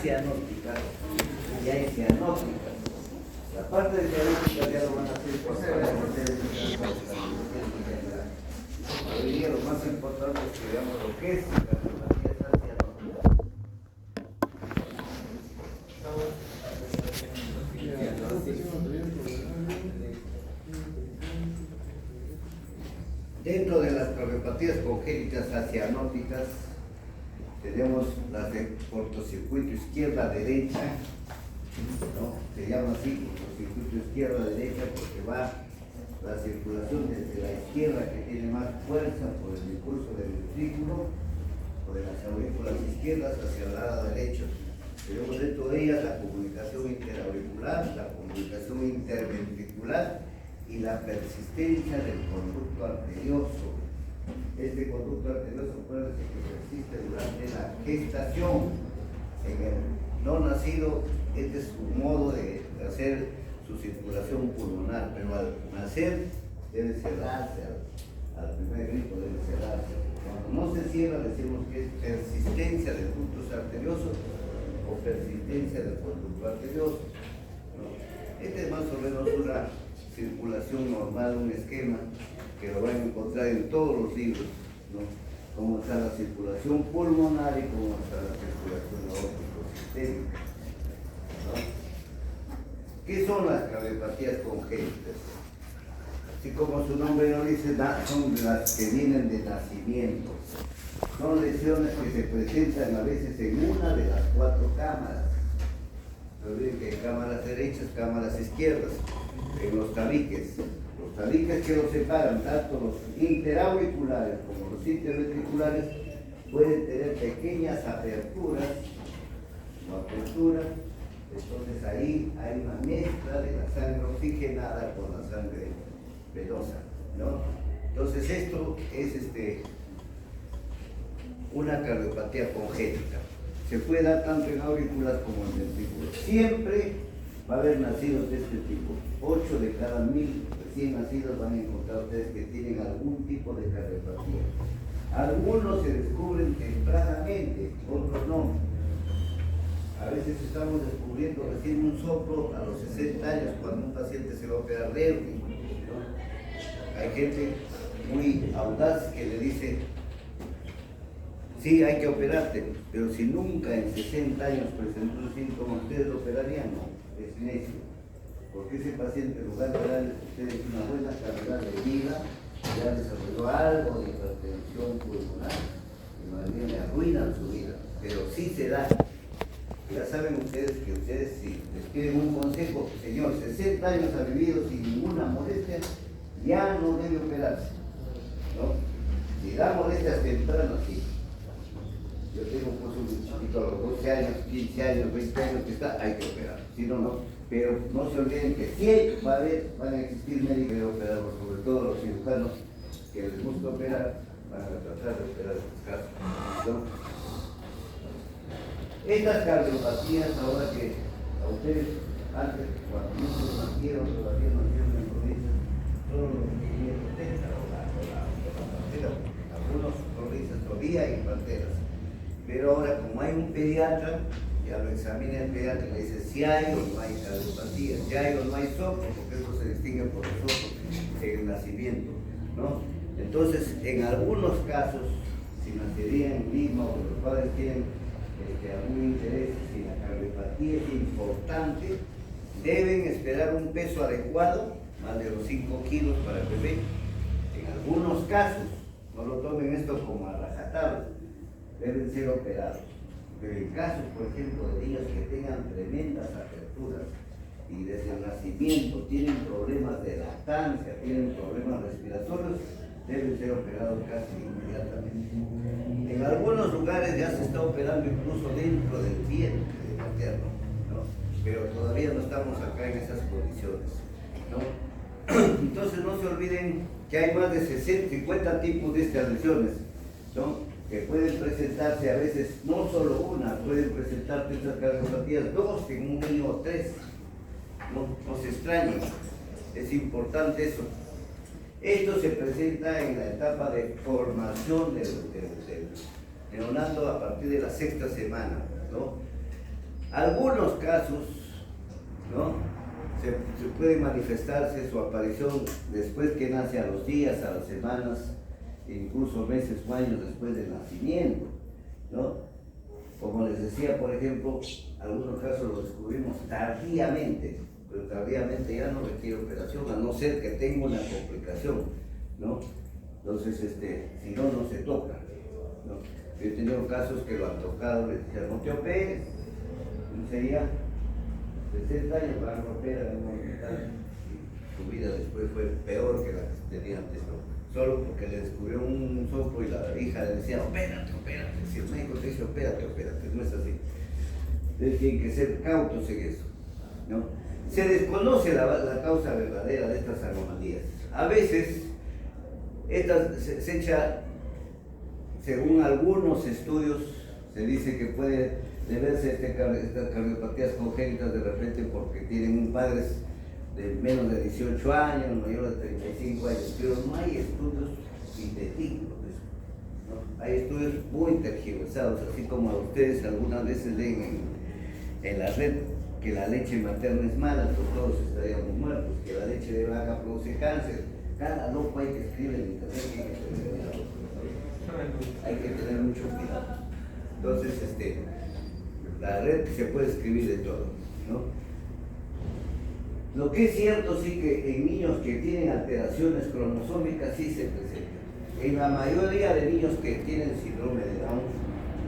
acianóticas y hay cianóticas. La parte de cianóticas ya lo van a hacer por hoy día lo más importante es que veamos lo que es cardiopatías acianóticas. Dentro de las cardiopatías congénitas acianóticas tenemos las de cortocircuito izquierda-derecha, ¿no? Se llama así, cortocircuito izquierda-derecha, porque va la circulación desde la izquierda, que tiene más fuerza por el impulso del ventrículo, o de las aurículas izquierdas hacia el lado derecho. Tenemos dentro de ellas la comunicación interauricular, la comunicación interventricular y la persistencia del conducto arterioso. Este conducto arterioso, acuérdense que persiste durante la gestación. En el no nacido, este es su modo de hacer su circulación pulmonar, pero al nacer debe cerrarse, al primer grito debe cerrarse. Cuando no se cierra, decimos que es persistencia del ductus arterioso o persistencia del conducto arterioso, ¿no? Este es más o menos una circulación normal, un esquema que lo van a encontrar en todos los libros, ¿no? Cómo está la circulación pulmonar y cómo está la circulación aórtico-sistémica, ¿no? ¿Qué son las cardiopatías congénitas? Así como su nombre lo dice, son las que vienen de nacimiento. Son lesiones que se presentan a veces en una de las 4 cámaras. No olviden que hay cámaras derechas, cámaras izquierdas, en los tabiques. Los tabiques que los separan, tanto los interauriculares como los interventriculares, pueden tener pequeñas aperturas o aperturas. Entonces ahí hay una mezcla de la sangre oxigenada con la sangre venosa, ¿no? Entonces esto es una cardiopatía congénita. Se puede dar tanto en aurículas como en ventrículos. Siempre va a haber nacidos de este tipo. 8 de cada 1000 recién nacidos van a encontrar ustedes que tienen algún tipo de cardiopatía. Algunos se descubren tempranamente, otros no. A veces estamos descubriendo recién un soplo a los 60 años cuando un paciente se va a operar de Erwin, ¿no? Hay gente muy audaz que le dice, sí, hay que operarte, pero si nunca en 60 años presentó un síntoma, ¿ustedes lo operarían? No, es necio. Porque ese paciente, en lugar de darles a ustedes una buena calidad de vida, ya desarrolló algo de hipertensión pulmonar, y más bien le arruinan su vida, pero sí se da. Ya saben ustedes que ustedes, si les piden un consejo, señor, 60 años ha vivido sin ninguna molestia, ya no debe operarse, ¿no? Si da molestias tempranas, sí. Yo tengo pues un chiquito a los 12 años, 15 años, 20 años que está, hay que operar, si no, no. Pero no se olviden que sí van a existir médicos que operarlos, sobre todo los cirujanos que les gusta operar, van a tratar de operar estos casos, ¿no? Estas cardiopatías, ahora que a ustedes, antes, cuando muchos nacieron, todavía nacieron en provincias, solo los que tenían protesta o la pantera, algunos provincias todavía hay panteras. Pero ahora, como hay un pediatra, ya lo examina el pediatra y le dice si hay o no hay cardiopatía, si hay o no hay soplo, porque eso se distingue por los soplos en el nacimiento, ¿no? Entonces, en algunos casos, si nacería en Lima o los padres tienen algún interés, si la cardiopatía es importante, deben esperar un peso adecuado, más de los 5 kilos para el bebé. En algunos casos, no lo tomen esto como a rajatabla, deben ser operados. Pero en casos, por ejemplo, de niños que tengan tremendas aperturas y desde el nacimiento tienen problemas de lactancia, tienen problemas respiratorios, deben ser operados casi inmediatamente. En algunos lugares ya se está operando incluso dentro del vientre materno, ¿no? Pero todavía no estamos acá en esas condiciones, ¿no? Entonces no se olviden que hay más de 50 tipos de estas lesiones, ¿no? Que pueden presentarse a veces, no solo una, pueden presentarse estas cardiopatías 2 en un niño o 3, no se extrañen, es importante eso. Esto se presenta en la etapa de formación del neonato a partir de la 6ª semana, ¿no? Algunos casos, ¿no? Se puede manifestarse su aparición después que nace, a los días, a las semanas, incluso meses o años después del nacimiento, ¿no? Como les decía, por ejemplo, algunos casos los descubrimos tardíamente, pero tardíamente ya no requiere operación, a no ser que tenga una complicación, ¿no? Entonces, si no, no se toca, ¿no? Yo he tenido casos que lo han tocado, les decían, no te operes, sería 60 años para no operar, su vida después fue peor que la que tenía antes, ¿no? Solo porque le descubrió un soplo y la hija le decía, opérate, opérate. Si el médico te dice, opérate, opérate, no es así. Entonces tienen que ser cautos en eso, ¿no? Se desconoce la causa verdadera de estas anomalías. A veces, se echa, según algunos estudios, se dice que puede deberse estas cardiopatías congénitas de repente porque tienen padres de menos de 18 años, mayor de 35 años, pero no hay estudios científicos, ¿no? Hay estudios muy tergiversados, así como a ustedes algunas veces leen en la red que la leche materna es mala, entonces todos estaríamos muertos, que la leche de vaca produce cáncer. Cada loco hay que escribir en internet, hay que tener mucho cuidado. Entonces, la red se puede escribir de todo, ¿no? Lo que es cierto sí que en niños que tienen alteraciones cromosómicas sí se presentan. En la mayoría de niños que tienen síndrome de Down,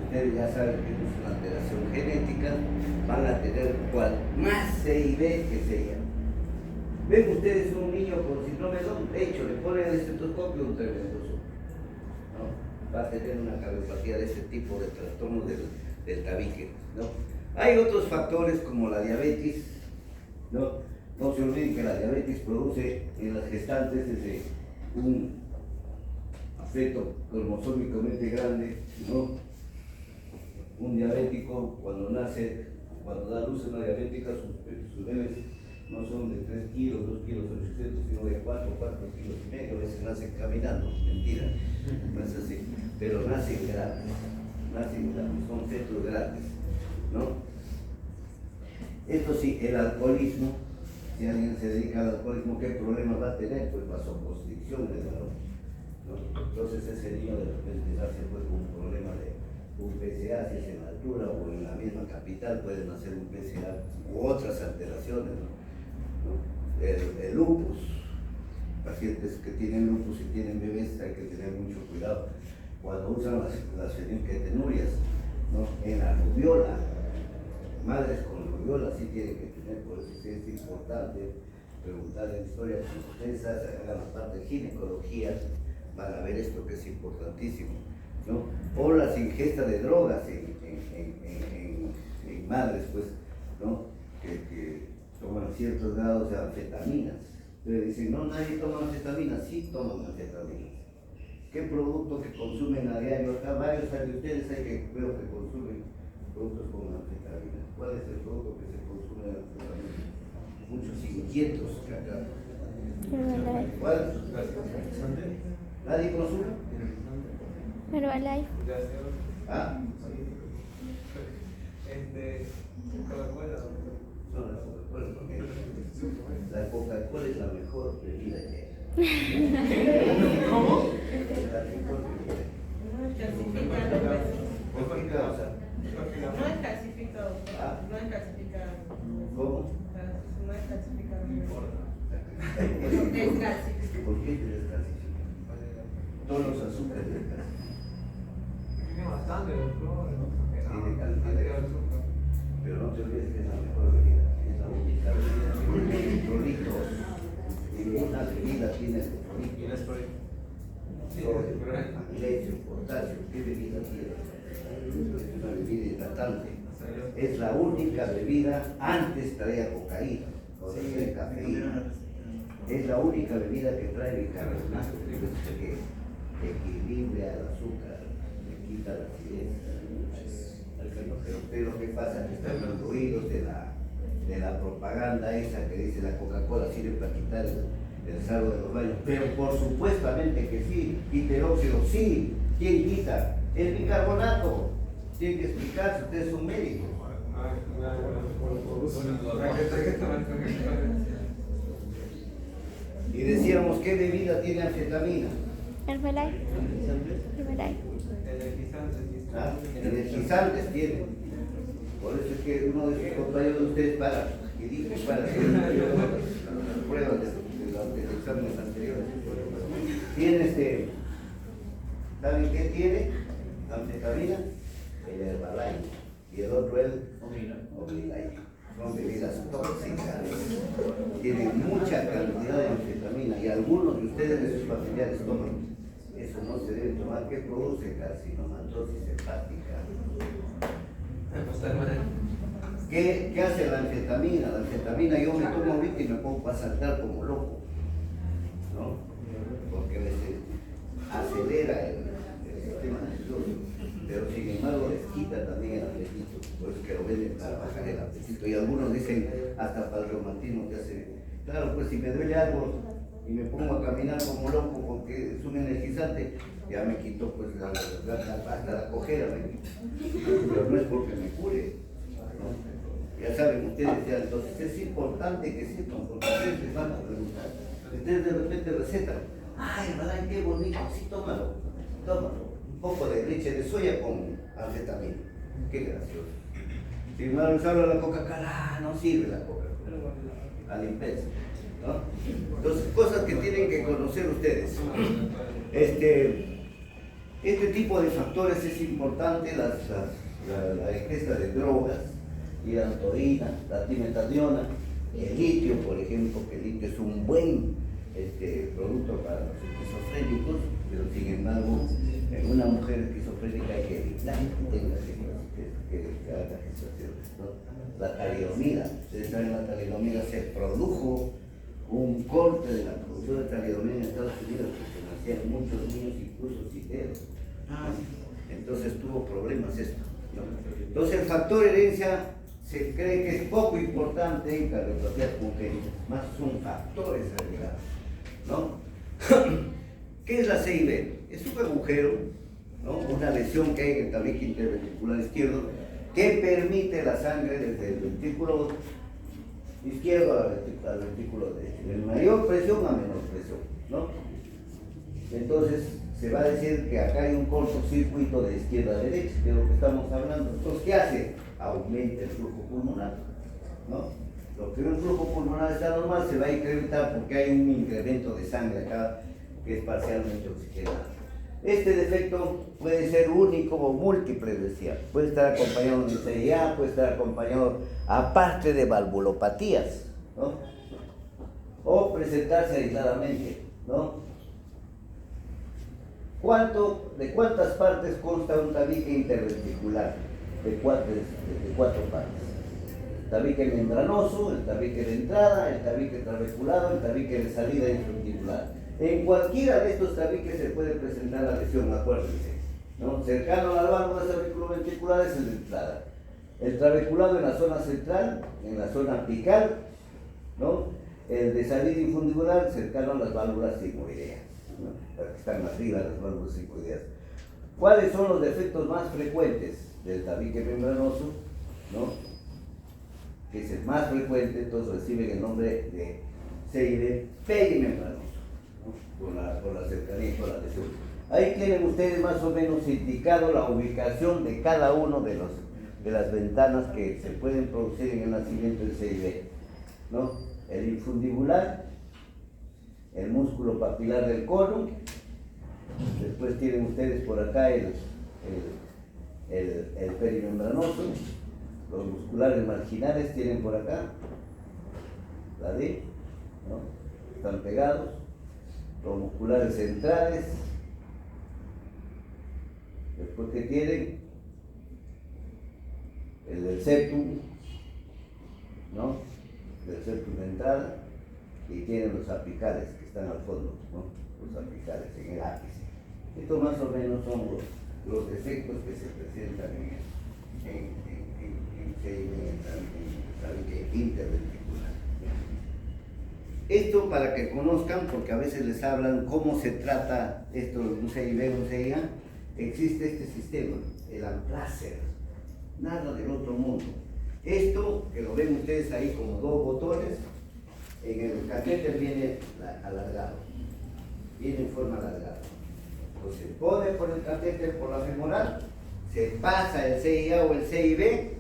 ustedes ya saben que es una alteración genética, van a tener más C y B que C. Ven ustedes un niño con síndrome de Down, de hecho le ponen el estetoscopio un tremendo susto, ¿no? Va a tener una cardiopatía de ese tipo de trastorno del tabique, ¿no? Hay otros factores como la diabetes, ¿no? No se olviden que la diabetes produce en las gestantes desde un feto cromosómicamente grande, ¿no? Un diabético cuando nace, cuando da luz a una diabética, sus bebés no son de 3 kilos, 2 kilos 800, sino de 4 kilos y medio, a veces nacen caminando, mentira, no es así, pero nacen grandes, son fetos grandes, ¿no? Esto sí, el alcoholismo, si alguien se dedica al alcoholismo, ¿qué problemas va a tener? Pues vasoconstricción del varón, ¿no? Entonces ese niño de repente nace pues con un problema de un PSA, si es en la altura o en la misma capital pueden hacer un PSA u otras alteraciones, ¿no? El lupus, pacientes que tienen lupus y tienen bebés hay que tener mucho cuidado cuando usan las fenilketonurias, ¿no? En la rubiola, madres con rubiola sí tienen que tener, por eso sí es importante preguntar en historia, cuando ustedes hagan la parte de ginecología, van a ver esto que es importantísimo, ¿no? O las ingestas de drogas en madres, pues, ¿no? Que toman ciertos grados de anfetaminas. Entonces dicen, no, nadie toma anfetaminas, sí toman anfetaminas. ¿Qué producto que consumen a diario? Acá varios de ustedes hay que veo que consumen productos con anfetaminas. ¿Cuál es el producto que se consume de anfetaminas? Muchos inquietos que acá. ¿Cuál? ¿Nadie consume? Herbalife. ¿Ah? Coca-Cola. No, la Coca-Cola, porque la Coca-Cola es la mejor bebida que hay. ¿Cómo? La mejor bebida. ¿Por qué causa? No es calcificado. Ah. No es calcificado. ¿Cómo? No es calcificado. No importa. Descalcificado. ¿Por qué te descalcifica? Todos los azúcares descalcifican. Tiene bastante de flores, no Tiene cantidad de azúcar. Pero no te olvides que es la mejor bebida, es la única bebida que tiene electrolitos. Ninguna bebida tiene electrolitos. Sodio, magnesio, potasio, ¿qué bebida tiene? Es una bebida hidratante. Es la única bebida, antes traía cocaína, ahora trae cafeína. Es la única bebida que trae bicarbonato, que equilibra el azúcar, le quita la acidez. Pero lo que pasa es que están los ruidos de la propaganda esa que dice la Coca-Cola sirve para quitar el sarro de los baños, pero por supuestamente que sí, quita el óxido, sí, ¿quién quita? El bicarbonato. Tiene que explicarse, ustedes son médicos. Y decíamos, ¿qué bebida tiene anfetamina? Herbalife. Herbalife. ¿Ah? Energizantes tiene. Por eso es que uno de sus compañeros de ustedes y dijo para hacer las pruebas de los exámenes anteriores. Tiene ¿saben qué tiene? Anfetamina, el Herbalife, y el otro el Omnilife. Son bebidas tóxicas, tienen mucha cantidad de anfetamina y algunos de ustedes de sus familiares toman. Eso no se debe tomar. ¿Qué produce? Carcinomatosis hepática. ¿Qué hace la anfetamina? La anfetamina yo me tomo ahorita y me pongo a saltar como loco, ¿no? Porque acelera el sistema nervioso, pero sin embargo les quita también el apetito, por eso que lo venden para bajar el apetito. Y algunos dicen hasta para el reumatismo que hace. Claro, pues si me duele algo y me pongo a caminar como loco porque es un energizante, ya me quito pues hasta la cojera me quito. Pero no es porque me cure, ¿no? Ya saben ustedes, ya, entonces es importante que sepan, porque ustedes les van a preguntar. Ustedes de repente recetan, ay, ¿verdad? Qué bonito, sí, tómalo, un poco de leche de soya con anfetamina, qué gracioso. Si no les habla la Coca-Cola, no sirve la Coca-Cola, a limpieza, ¿no? Entonces, cosas que tienen que conocer ustedes. Este tipo de factores es importante, la ingesta de drogas, hidratoína, la timetadiona, el litio, por ejemplo, que el litio es un buen producto para los esquizofrénicos, pero sin embargo, en una mujer esquizofrénica hay que evitar que haga gestaciones, ¿no? La talidomida, ustedes saben, la talidomida se produjo un corte de la producción de talidomida en Estados Unidos porque nacían muchos niños incluso sin dedos. Entonces tuvo problemas esto, ¿no? Entonces el factor herencia se cree que es poco importante en cardiopatías congénitas, más son factores agregados, ¿no? ¿Qué es la CIB? Es un agujero, ¿no? Una lesión que hay en el tabique interventricular izquierdo que permite la sangre desde el ventrículo izquierdo al ventrículo derecho, de mayor presión a menor presión, ¿no? Entonces se va a decir que acá hay un cortocircuito de izquierda a derecha, que es lo que estamos hablando. Entonces, ¿qué hace? Aumenta el flujo pulmonar, ¿no? Lo que un flujo pulmonar está normal se va a incrementar porque hay un incremento de sangre acá que es parcialmente oxigenado. Este defecto puede ser único o múltiple, decía. Puede estar acompañado de CIA, puede estar acompañado aparte de valvulopatías, ¿no? O presentarse aisladamente, ¿no? ¿De cuántas partes consta un tabique interventricular? De cuatro partes. El tabique membranoso, el tabique de entrada, el tabique trabeculado, el tabique de salida intraventricular. En cualquiera de estos tabiques se puede presentar la lesión, acuérdense, ¿no? Cercano a las válvulas auriculoventriculares es la entrada. El trabeculado en la zona central, en la zona apical, ¿no? El de salida infundibular cercano a las válvulas sigmoideas, ¿no? Que están arriba las válvulas sigmoideas. ¿Cuáles son los defectos más frecuentes del tabique membranoso, ¿no? Que es el más frecuente, entonces reciben el nombre de CID perimembranoso, ¿no? por la cercanía y por la lesión. Ahí tienen ustedes más o menos indicado la ubicación de cada uno de las ventanas que se pueden producir en el nacimiento del CID, ¿no? El infundibular, el músculo papilar del colon, después tienen ustedes por acá el perimembranoso, los musculares marginales tienen por acá, la D, ¿no? Están pegados, los musculares centrales, después que tienen el del septum, ¿no? Del septum de entrada, y tienen los apicales que están al fondo, ¿no? Los apicales en el ápice. Estos más o menos son los defectos que se presentan en el interventricular. Esto para que conozcan, porque a veces les hablan cómo se trata esto de un CIB, un CIA, existe este sistema, el Amplacer, nada del otro mundo. Esto, que lo ven ustedes ahí como dos botones, en el catéter viene alargado, viene en forma alargada. Entonces se pone por el catéter por la femoral, se pasa el CIA o el CIB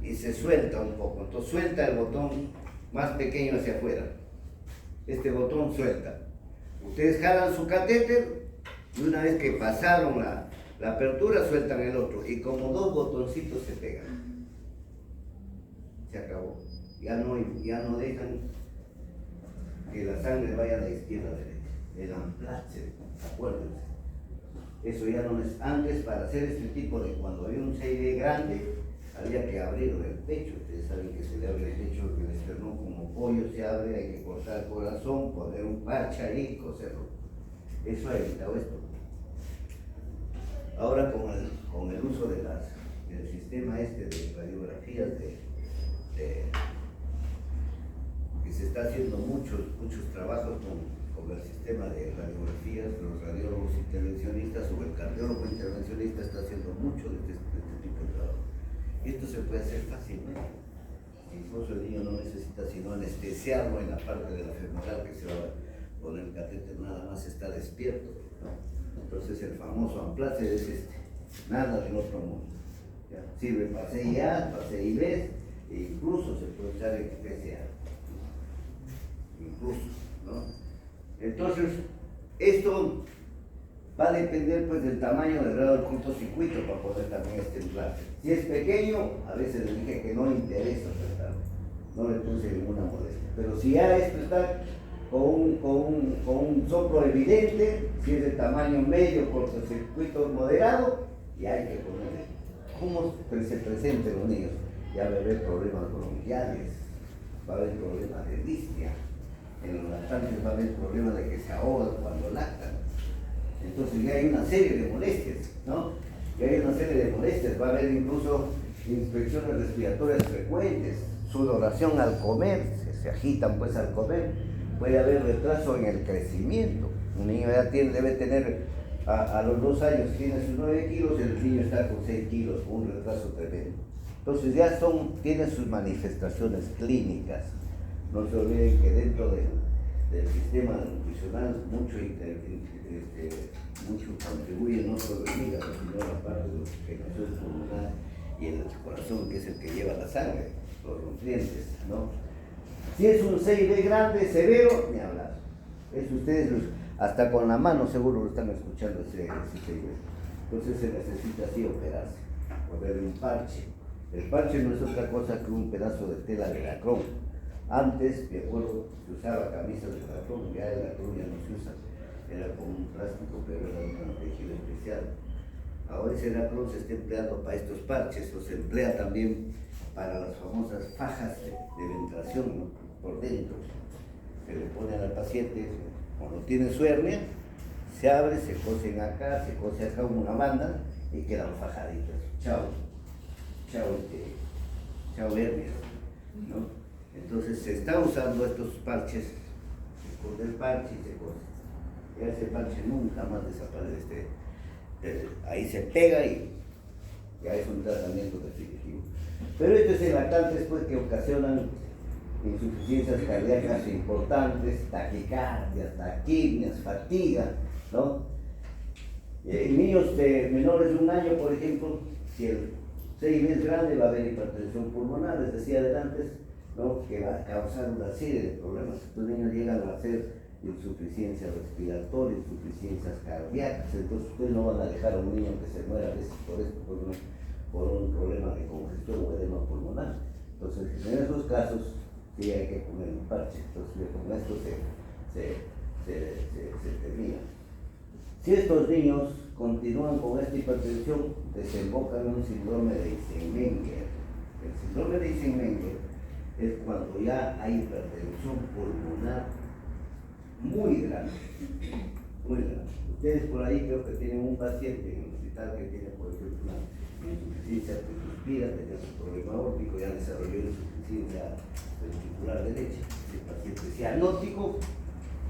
y se suelta un poco. Entonces suelta el botón más pequeño hacia afuera. Este botón suelta. Ustedes jalan su catéter y una vez que pasaron la apertura sueltan el otro y como dos botoncitos se pegan. Se acabó. Ya no dejan que la sangre vaya a la izquierda a la derecha. El amplace, acuérdense. Eso ya no es. Antes, para hacer este tipo de, cuando había un CID grande, había que abrirlo el pecho. Ustedes saben que se le abre el pecho, que el esternón como pollo se abre, hay que cortar el corazón, poner un parche ahí y coserlo. Eso ha evitado esto. Ahora con el uso del sistema de radiografías que se está haciendo muchos trabajos con el sistema de radiografías, los radiólogos intervencionistas o el cardiólogo intervencionista está haciendo mucho de este tipo de trabajo. Esto se puede hacer fácilmente. Incluso el niño no necesita sino anestesiarlo en la parte de la femoral que se va a poner el catéter, nada más está despierto, ¿no? Entonces el famoso amplace es nada del otro mundo. ¿Ya? Sirve para CIA, para CIB, e incluso se puede usar en PCA. Incluso, ¿no? Entonces, esto va a depender pues del tamaño del grado del cortocircuito para poder también este implante. Si es pequeño, a veces le dije que no le interesa tratarlo, no le puse ninguna molestia. Pero si ya esto está con un soplo evidente, si es de tamaño medio, cortocircuito moderado, ya hay que ponerle. ¿Cómo se presentan los niños? Ya va a haber problemas bronquiales, va a haber problemas de disnea. En los lactantes va a haber problemas de que se ahogan cuando lactan. Entonces ya hay una serie de molestias, ¿no? Ya hay una serie de molestias, va a haber incluso infecciones respiratorias frecuentes, sudoración al comer, se agitan pues al comer, puede haber retraso en el crecimiento. Un niño ya debe tener, a los 2 años tiene sus 9 kilos y el niño está con 6 kilos, con un retraso tremendo. Entonces ya tienen sus manifestaciones clínicas. No se olviden que dentro del sistema nutricional mucho contribuye no solo el hígado, sino la parte de la oxigenación pulmonar y el corazón, que es el que lleva la sangre, los nutrientes, ¿no? Si es un CIB grande, severo, ni hablar. Eso ustedes hasta con la mano seguro lo están escuchando ese CIB. Entonces se necesita así operarse, ponerle un parche. El parche no es otra cosa que un pedazo de tela de lacrón. Antes, me acuerdo, se usaba camisas de lacrón, ya el lacrón ya no se usa, era como un plástico, pero era un tejido especial. Ahora ese lacrón se está empleando para estos parches, o se emplea también para las famosas fajas de ventración, ¿no? Por dentro. Se le pone al paciente, cuando tiene su hernia, se abre, se cosen acá, se cose acá una banda y quedan fajaditas. Chao hernia, ¿no? Entonces se está usando estos parches, se pone el parche y se cose. Ya ese parche nunca más desaparece. Ahí se pega y ya es un tratamiento definitivo. Pero estos en lactantes pues, que ocasionan insuficiencias cardíacas importantes, taquicardias, taquipnias, fatiga, ¿no? En niños de menores de 1 año, por ejemplo, si el CIB es grande, va a haber hipertensión pulmonar, les decía antes, ¿no? Que va a causar una serie de problemas. Estos niños llegan a hacer insuficiencia respiratoria, insuficiencias cardíacas, entonces ustedes no van a dejar a un niño que se muera a veces por esto, por un problema de congestión o edema pulmonar. Entonces, en esos casos, sí hay que poner un parche. Entonces, con esto se termina. Si estos niños continúan con esta hipertensión, desembocan en un síndrome de Eisenmenger. El síndrome de Eisenmenger es cuando ya hay hipertensión pulmonar muy grande, muy grande. Ustedes por ahí creo que tienen un paciente en el hospital que tiene, por ejemplo, una insuficiencia que suspira, tenía su problema órbico, ya desarrolló insuficiencia ventricular derecha. El paciente cianótico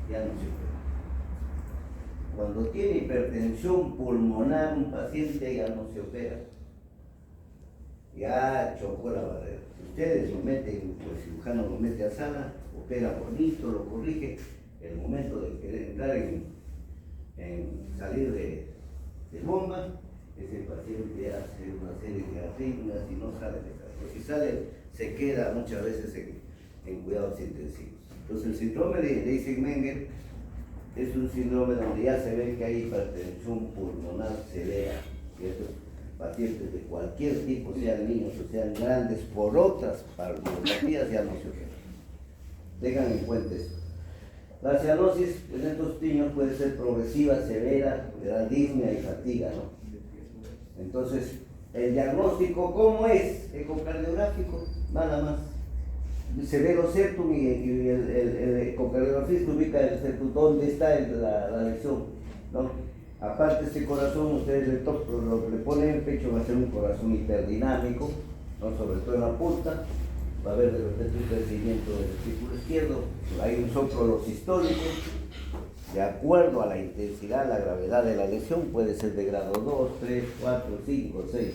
ya no se puede. Cuando tiene hipertensión pulmonar un paciente ya no se opera. ya chocó la barrera. Si ustedes lo meten, o el cirujano lo mete a sala, opera bonito, lo corrige, el momento de querer entrar en salir de bomba, ese paciente hace una serie de arritmias y no sale de casa. Si sale, se queda muchas veces en cuidados intensivos. Entonces el síndrome de Ising-Menger es un síndrome donde ya se ve que hay hipertensión pulmonar severa, y estos pacientes de cualquier tipo, sean niños o sean grandes, por otras patologías ya no se operan. Tengan en cuenta esto. La cianosis en estos niños puede ser progresiva, severa, de da disnea y fatiga, ¿no? Entonces, el diagnóstico, ¿cómo es? Ecocardiográfico, nada más. Severo septum y el ecocardiografista ubica el septum, ¿dónde está la lesión? ¿No? Aparte este corazón, ustedes le ponen en el pecho, va a ser un corazón hiperdinámico, ¿no? Sobre todo en la punta, va a haber de repente un crecimiento del vestíbulo izquierdo, hay un soplo sistólico, de acuerdo a la intensidad, la gravedad de la lesión, puede ser de grado 2, 3, 4, 5, 6,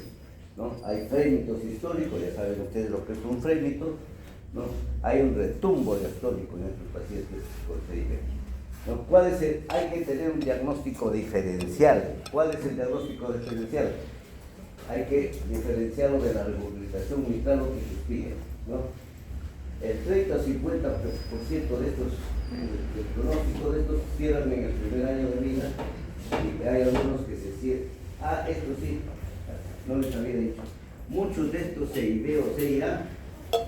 ¿no? Hay frémitos históricos, ya saben ustedes lo que es un frémito, ¿no? Hay un retumbo diastólico en estos pacientes con CIB. ¿No? ¿Cuál es hay que tener un diagnóstico diferencial. ¿Cuál es el diagnóstico diferencial? Hay que diferenciarlo de la regurgitación mitral o que suspira, ¿no? El 30 o 50% de estos, el pronóstico de estos cierran en el primer año de vida y hay algunos que se cierran. Esto sí, no les había dicho. Muchos de estos CIB o CIA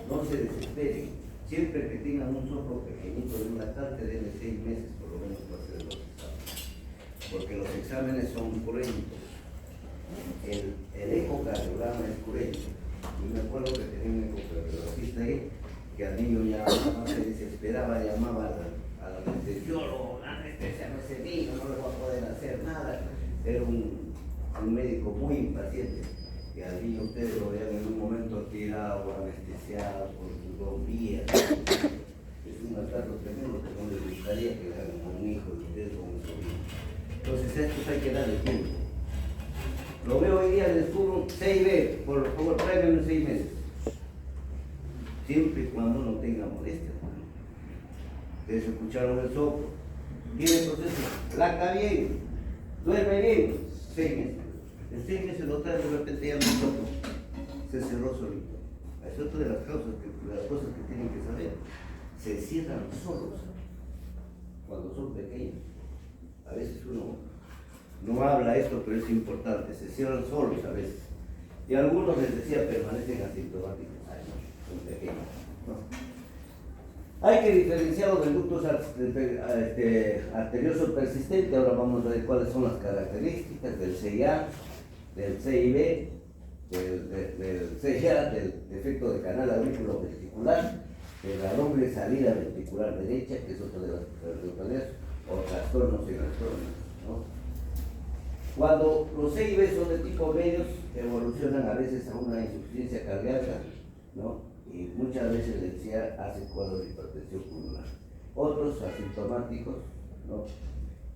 no se desesperen. Siempre que tengan un soplo pequeñito de un latente, denle 6 meses por lo menos para hacer los exámenes. Porque los exámenes son cruentos. El ecocardiograma es cruento. Yo me acuerdo que tenía un ecocardiografista ahí que al niño ya se desesperaba, llamaba al anestesiólogo, la anestesia no se vino, no le va a poder hacer nada. Era un médico muy impaciente. Que al niño ustedes lo vean en un momento tirado, anestesiado, por sus bombillas. Es un atraso tremendo que no les gustaría que le hagan a un hijo de ustedes o a un sobrino. Entonces a estos hay que darle tiempo. Lo veo hoy día, les descubro 6B, por favor tráiganme en 6 meses. Siempre y cuando no tenga molestias. Ustedes escucharon el soplo. Tiene proceso, lacta bien, duerme bien, 6 meses. En 6 meses lo trae, de repente ya no soplo, se cerró solito. Es otra de las cosas que tienen que saber. Se cierran solos cuando son pequeños. A veces uno no habla esto, pero es importante. Se cierran solos a veces. Y algunos les decía permanecen asintomáticos. Ay, no, son pequeños, ¿no? Hay que diferenciarlo del ducto arterioso persistente. Ahora vamos a ver cuáles son las características del CIA, del CIB, del CIA, del defecto de canal aurículo vestibular, de la doble salida ventricular derecha, que es otra de las cardiopatias, o trastornos y trastornos, ¿no? Cuando los CIB son de tipo medios, evolucionan a veces a una insuficiencia cardíaca, ¿no? Y muchas veces el CIA hace cuadros de hipertensión pulmonar. Otros asintomáticos, ¿no?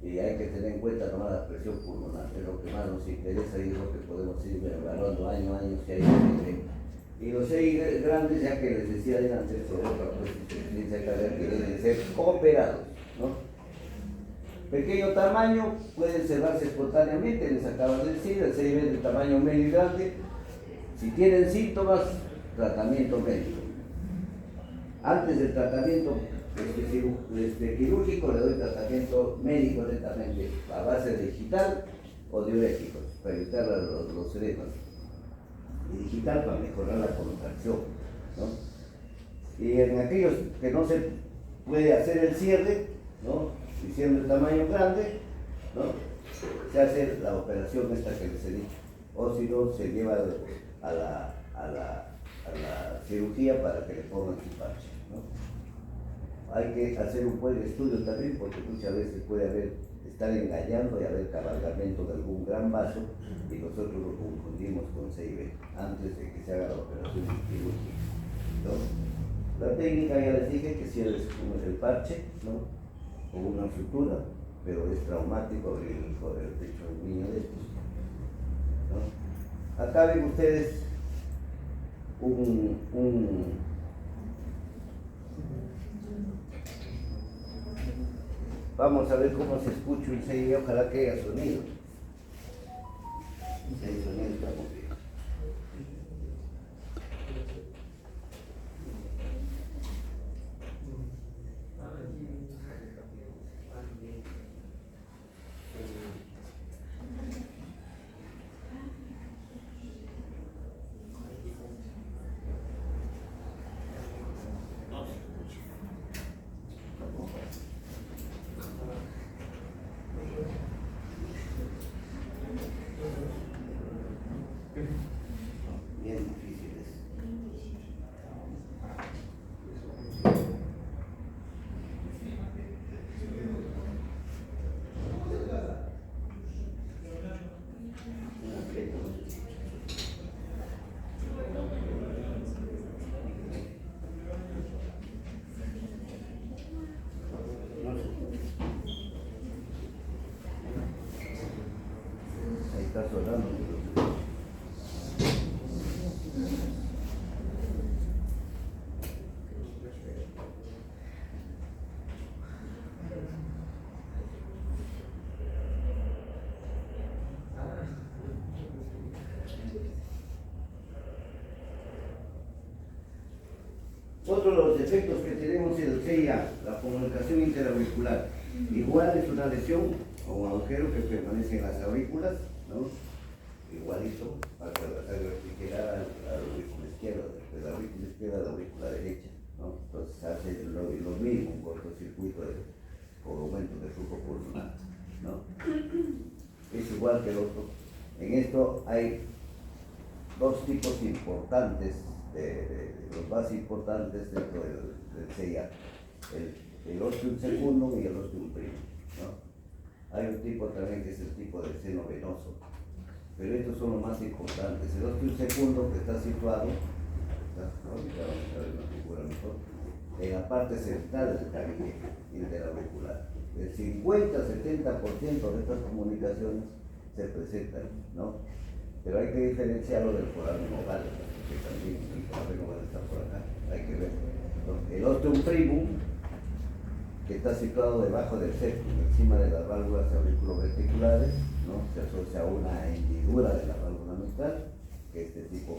Y hay que tener en cuenta nomás la presión pulmonar, es lo que más nos interesa y es lo que podemos ir evaluando año a año si hay CIB. Y los CIB grandes, ya que les decía antes, sobre otra insuficiencia cardíaca, que deben ser operados, ¿no? Pequeño tamaño, pueden cerrarse espontáneamente, les acabo de decir, el CIB de tamaño medio y grande. Si tienen síntomas, tratamiento médico. Antes del tratamiento quirúrgico le doy tratamiento médico netamente a base de digital o diuréticos para evitar los edemas. Y digital para mejorar la contracción, ¿no? Y en aquellos que no se puede hacer el cierre, ¿no? Y siendo de tamaño grande, ¿no? Se hace la operación esta que les he dicho. O si no, se lleva a la cirugía para que le pongan su parche, ¿no? Hay que hacer un buen estudio también porque muchas veces puede estar engañando y haber cabalgamiento de algún gran vaso y nosotros lo confundimos con CIB antes de que se haga la operación quirúrgica, ¿no? La técnica ya les dije que cierres el parche, ¿no? O una sutura, pero es traumático abrir el pecho de un niño de estos, ¿no? Acá ven ustedes Vamos a ver cómo se escucha un CIA, ojalá que haya sonido. Si hay sonido, estamos bien. Bien difíciles. Ahí está sonando. Otro de los defectos que tenemos en el CIA, la comunicación interauricular. Igual es una lesión o un agujero que permanece en las aurículas, ¿no? Igualito, para que la sangre oxigenada a la aurícula izquierda, de la aurícula izquierda a la aurícula derecha, ¿no? Entonces hace lo mismo, un cortocircuito por aumento de flujo pulmonar, ¿no? Es igual que el otro. En esto hay dos tipos importantes, los más importantes dentro del CIA, el ostium secundum y el ostium primum, ¿no? Hay un tipo también que es el tipo del seno venoso, pero estos son los más importantes. El ostium secundum, que está situado, en la parte central del tabique interauricular. El 50-70% de estas comunicaciones se presentan, ¿no? Pero hay que diferenciarlo del foramen oval, que también el foramen oval está por acá, hay que ver. El ostium primum, que está situado debajo del septum, encima de las válvulas auriculoventriculares, ¿no? Se asocia a una hendidura de la válvula mitral, que es de tipo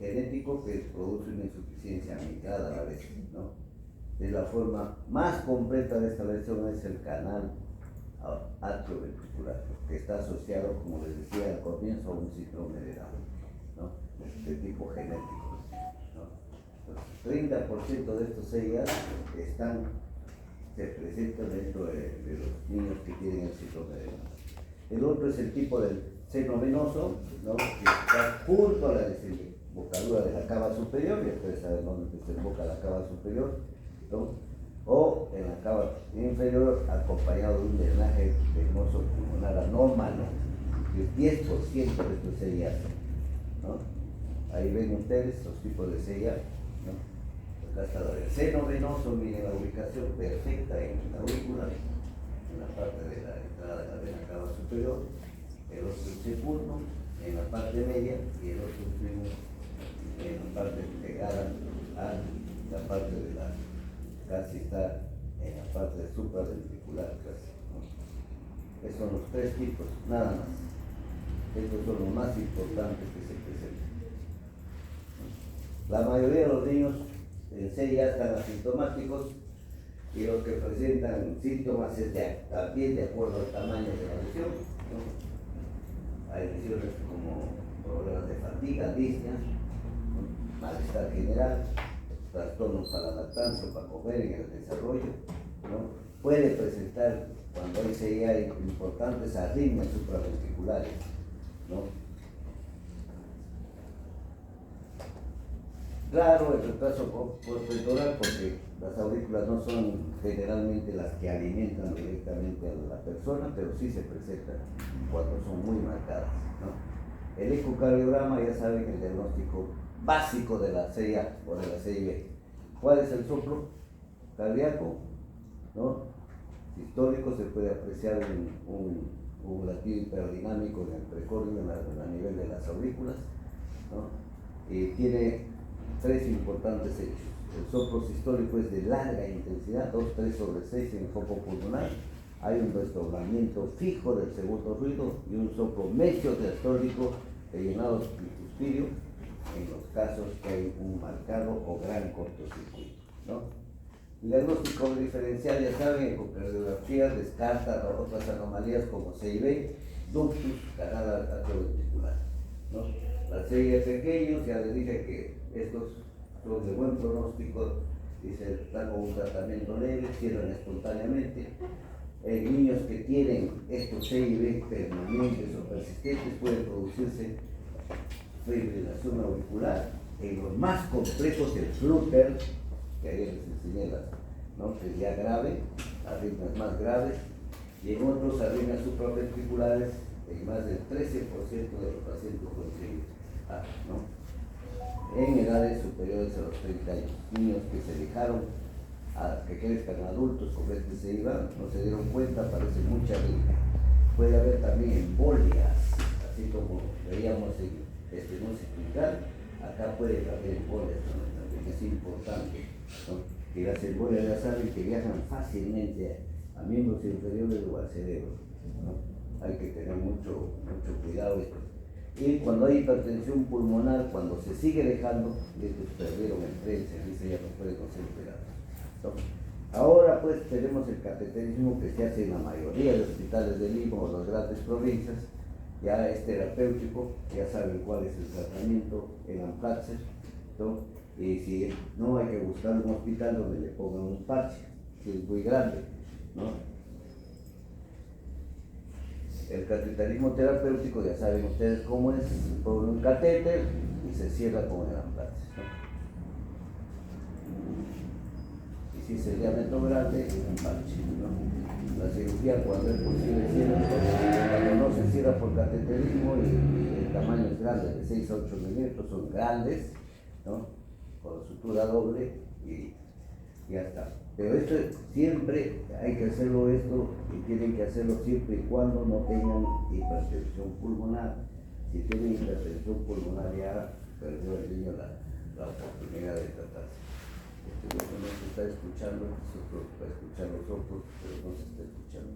genético, que produce una insuficiencia mitral a la vez, ¿no? Es la forma más completa de esta lesión, es el canal atrioventricular, que está asociado, como les decía al comienzo, a un síndrome de Down, ¿no? De tipo genético, ¿no? Entonces, 30% de estos CIA se presentan dentro de los niños que tienen el síndrome de Down. El otro es el tipo del seno venoso, ¿no? Que está junto a la desembocadura de la cava superior, y ustedes saben dónde desemboca la cava superior, ¿no? O en la cava inferior, acompañado de un drenaje venoso pulmonar anómalo, que el 10% de estos CIA, ¿no? Ahí ven ustedes los tipos de CIA, ¿no? Acá está el seno venoso, miren la ubicación perfecta en la aurícula, en la parte de la entrada de la vena cava superior, el ostium secundum en la parte media y el ostium primum en la parte pegada a la parte de la, casi está en la parte supraventricular casi, ¿no? Esos son los tres tipos, nada más. Estos son los más importantes que se presentan. La mayoría de los niños en CIA están asintomáticos, y los que presentan síntomas es también de acuerdo al tamaño de la lesión, ¿no? Hay lesiones como problemas de fatiga, disnea, ¿no? Malestar general, trastornos para la lactancia o para comer en el desarrollo, ¿no? Puede presentar, cuando hay CIA, importantes arritmias supraventriculares, ¿no? Claro, el retraso postpectoral, porque las aurículas no son generalmente las que alimentan directamente a la persona, pero sí se presentan cuando son muy marcadas, ¿no? El ecocardiograma, ya saben, el diagnóstico básico de la CIA o de la CIB. ¿Cuál es el soplo cardíaco? ¿No? Sistólico, se puede apreciar un latido hiperdinámico en el precordio a nivel de las aurículas, ¿no? Y tiene tres importantes hechos. El soplo sistólico es de larga intensidad, 2/3/6 en el foco pulmonar. Hay un desdoblamiento fijo del segundo ruido y un soplo mesodiastólico de llenado tricuspidio en los casos que hay un marcado o gran cortocircuito, ¿no? El diagnóstico diferencial, ya saben, ecocardiografía descarta otras anomalías como CIB, ductus, canal atrioventricular, ¿no? La serie de pequeños, ya les dije que estos son de buen pronóstico, dice, están con un tratamiento leve, cierran espontáneamente. Niños que tienen estos CIB permanentes o persistentes pueden producirse fibrilación auricular. En los más complejos, el flutter, que ayer les enseñé, ¿no? Que es ya grave, arritmias más graves, y en otros arritmias supraventriculares, en más del 13% de los pacientes con CIB, ¿no? En edades superiores a los 30 años, niños que se dejaron a que crezcan adultos con este CIB, no se dieron cuenta, aparece mucha rica. Puede haber también embolias, así como veíamos en estenosis central, acá puede haber embolias también, es importante, ¿no? Y las embolias ya saben que viajan fácilmente a miembros inferiores o al cerebro, ¿no? Hay que tener mucho cuidado. Y cuando hay hipertensión pulmonar, cuando se sigue dejando, estos perdieron el tren, se dice ya no pueden ser operados, ¿no? Ahora pues tenemos el cateterismo que se hace en la mayoría de hospitales de Lima o las grandes provincias, ya es terapéutico, ya saben cuál es el tratamiento, el Amplatzer, ¿no? Y si no, hay que buscar un hospital donde le pongan un parche, si es muy grande, ¿no? El cateterismo terapéutico, ya saben ustedes cómo es, se pone un catéter y se cierra con el Amplatzer, ¿no? Y si es el diámetro grande, un parche, ¿no? La cirugía, cuando es posible, cuando no se cierra por cateterismo y el tamaño es grande, de 6 a 8 milímetros, son grandes, ¿no? Con sutura doble y ya está. Pero esto siempre hay que hacerlo y tienen que hacerlo siempre y cuando no tengan hipertensión pulmonar. Si tienen hipertensión pulmonar ya perdió el niño la oportunidad de tratarse. No se está escuchando, se preocupa escuchar los otros, pero no se está escuchando.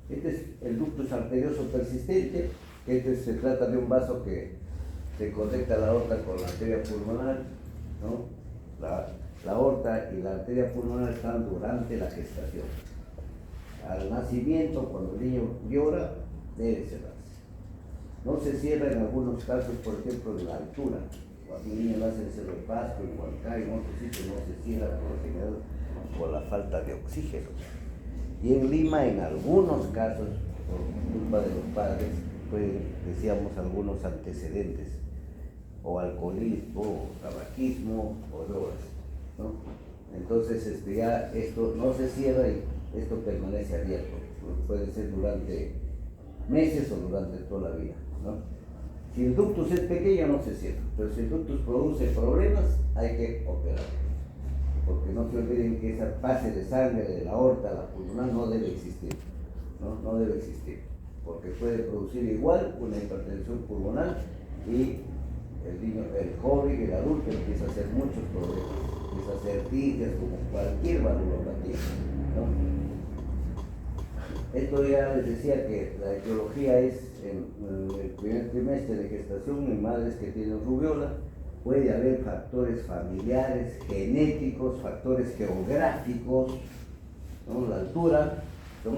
Este es el ductus arterioso persistente. Se trata de un vaso que se conecta la aorta con la arteria pulmonar, ¿no? La aorta y la arteria pulmonar están durante la gestación. Al nacimiento, cuando el niño llora, debe cerrarse. No se cierra en algunos casos, por ejemplo, en la altura. Cuando un niño nace en Cerro de Pasco, en Huancay, en otros sitios, no se cierra por lo general por la falta de oxígeno. Y en Lima, en algunos casos, por culpa de los padres, pues decíamos algunos antecedentes, o alcoholismo, o tabaquismo, o drogas, ¿no? Entonces ya esto no se cierra y esto permanece abierto, puede ser durante meses o durante toda la vida, ¿no? Si el ductus es pequeño no se cierra, pero si el ductus produce problemas hay que operar, porque no se olviden que esa pase de sangre de la aorta a la pulmonar no debe existir, ¿no? No debe existir, porque puede producir igual una hipertensión pulmonar y el niño, el joven, el adulto empieza a hacer muchos problemas, empieza a hacer tibias como cualquier valvulopatía, ¿no? Esto ya les decía que la etiología es en el primer trimestre de gestación en madres que tienen rubiola. Puede haber factores familiares, genéticos, factores geográficos, ¿no? La altura, ¿no?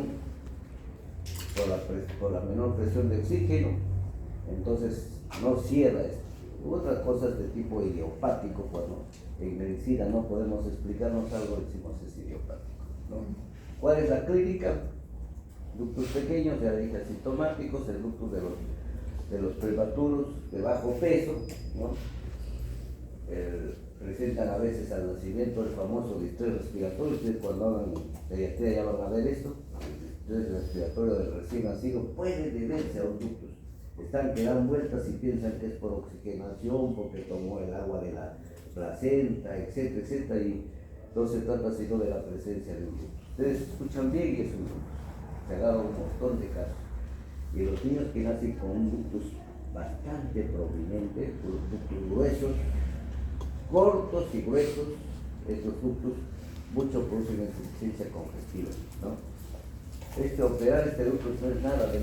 Por la menor presión de oxígeno, entonces no cierra esto. Otras cosas de tipo idiopático, cuando en medicina no podemos explicarnos algo, decimos es idiopático, ¿no? ¿Cuál es la clínica? Ductus pequeños, ya dije, asintomáticos, el ductus de los prematuros de bajo peso, ¿no? Presentan a veces al nacimiento el famoso distrés respiratorio. Ustedes cuando hagan pediatría ya van a ver esto. El distrés respiratorio del recién nacido puede deberse a un ductus. Están que dan vueltas y piensan que es por oxigenación, porque tomó el agua de la placenta, etcétera, etcétera, y no se trata sino de la presencia de un ductus. Ustedes escuchan bien y es un ductus. Se ha dado un montón de casos. Y los niños que nacen con un ductus bastante prominente, los ductos gruesos, cortos y gruesos. Estos ductos mucho producen insuficiencia congestiva, ¿no? Operar este ducto no es nada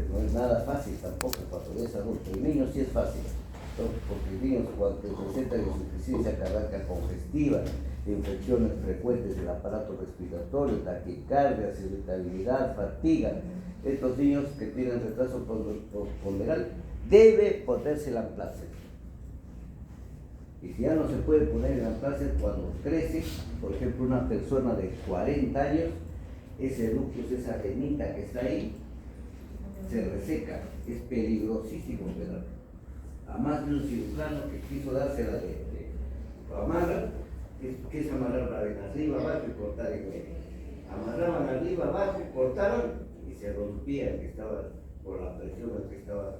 no es nada fácil tampoco cuando es adulto. El niño sí es fácil, ¿no? Porque el niño cuando presenta insuficiencia cardíaca congestiva, infecciones frecuentes del aparato respiratorio, taquicardias, irritabilidad, fatiga, estos niños que tienen retraso ponderal, debe ponerse el Amplatzer. Y si ya no se puede poner el Amplatzer cuando crece, por ejemplo, una persona de 40 años, ese ductus, esa venita que está ahí, se reseca, es peligrosísimo operar. A más de un cirujano que quiso dársela de amarra, que es amarrar la vena arriba, abajo y cortar en medio. Amarraban arriba, abajo y cortaban y se rompían, que estaba por la presión que estaba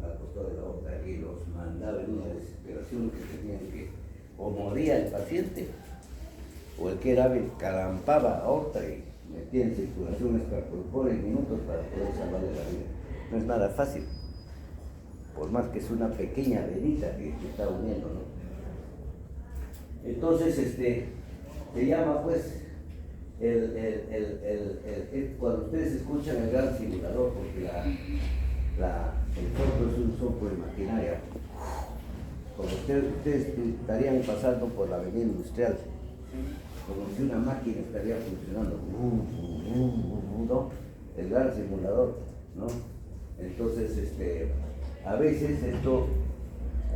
al costado de la aorta, y los mandaba en una desesperación que tenían que, o moría el paciente, o el que era hábil calampaba aorta y metía en circulación extracorpórea en minutos para poder salvarle la vida. No es nada fácil, por más que es una pequeña venita que está uniendo, ¿no? Entonces, se llama pues cuando ustedes escuchan el gran simulador, porque el soplo es un soplo de maquinaria. Como ustedes estarían pasando por la avenida industrial, como si una máquina estaría funcionando, ¿no? El gran simulador, ¿no? Entonces, a veces esto,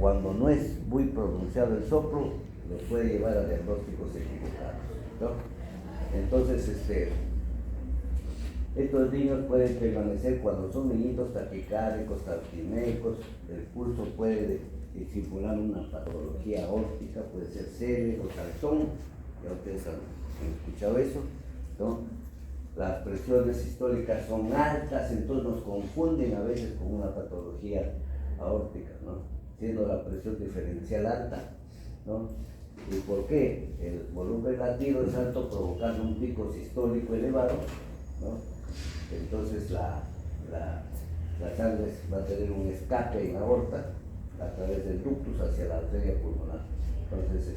cuando no es muy pronunciado el soplo, los puede llevar a diagnósticos equivocados, ¿no? Entonces, estos niños pueden permanecer cuando son niñitos taquicárdicos, taquimecos, el pulso puede simular una patología aórtica, puede ser serio o calzón, ya ustedes han escuchado eso, ¿no? Las presiones sistólicas son altas, entonces nos confunden a veces con una patología aórtica, ¿no? Siendo la presión diferencial alta, ¿no? ¿Y por qué? El volumen latido es alto, provocando un pico sistólico elevado, ¿no? Entonces la sangre va a tener un escape en la aorta a través del ductus hacia la arteria pulmonar. Entonces,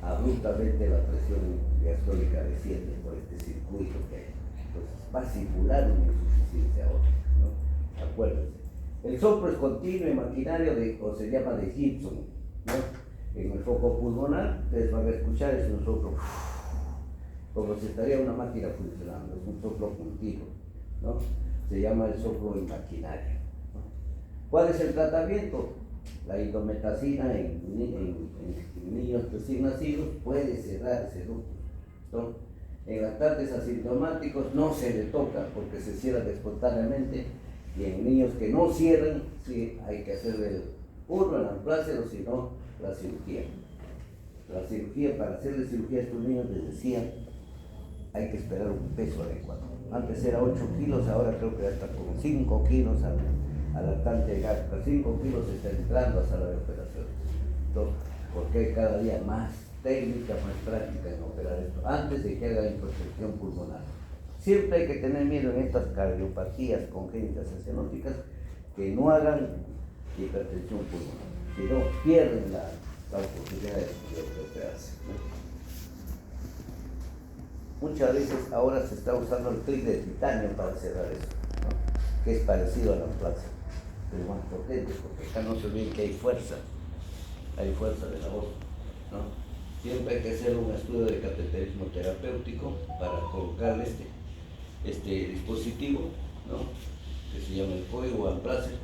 abruptamente la presión diastólica desciende por este circuito que hay. Entonces va a simular una insuficiencia aórtica, ¿no? Acuérdense. El soplo es continuo y maquinario o se llama de Gibson, ¿no? En el foco pulmonar, ustedes van a escuchar, es un soplo como si estaría una máquina funcionando, es un soplo continuo, ¿no? Se llama el soplo en maquinaria, ¿no? ¿Cuál es el tratamiento? La indometacina en niños recién nacidos puede cerrar ese ducto, ¿no? En lactantes asintomáticos no se le toca porque se cierran espontáneamente, y en niños que no cierran, sí hay que hacer el Amplatzer o si no, la cirugía. La cirugía, para hacerle cirugía a estos niños, les decía, hay que esperar un peso adecuado. Antes era 8 kilos, ahora creo que hasta con 5 kilos al lactante gástrico. 5 kilos se está entrando a sala de operaciones. Entonces, porque hay cada día más técnica, más práctica en operar esto, antes de que haga introspección pulmonar. Siempre hay que tener miedo en estas cardiopatías congénitas escenóticas que no hagan hipertensión pulmonar, si no pierden la oportunidad de operarse, ¿no? Muchas veces ahora se está usando el clic de titanio para cerrar eso, ¿no? Que es parecido a la Amplatzer, pero más potente, porque acá no se olviden que hay fuerza de la voz, ¿no? Siempre hay que hacer un estudio de cateterismo terapéutico para colocarle este dispositivo, ¿no? Que se llama el código Amplatzer,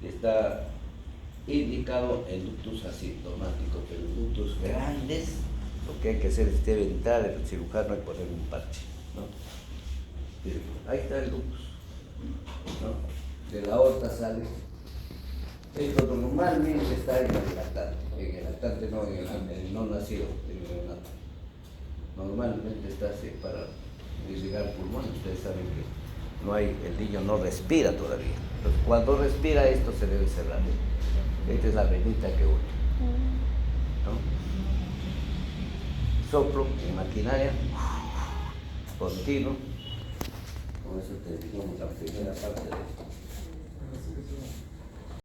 que está indicado en ductus asintomáticos, pero en ductus grandes lo que hay que hacer es entrar el cirujano y poner un parche, ¿no? Ahí está el ductus, ¿no? De la aorta sale. Esto normalmente está en el lactante no, en el no nacido, en el neonato. Normalmente está separado. Irrigar pulmón, ustedes saben que no hay, el niño no respira todavía. Entonces, cuando respira, esto se debe cerrar. Esta es la venita que une, ¿no? Soplo en maquinaria, continuo. Con eso terminamos la primera parte de esto. eso.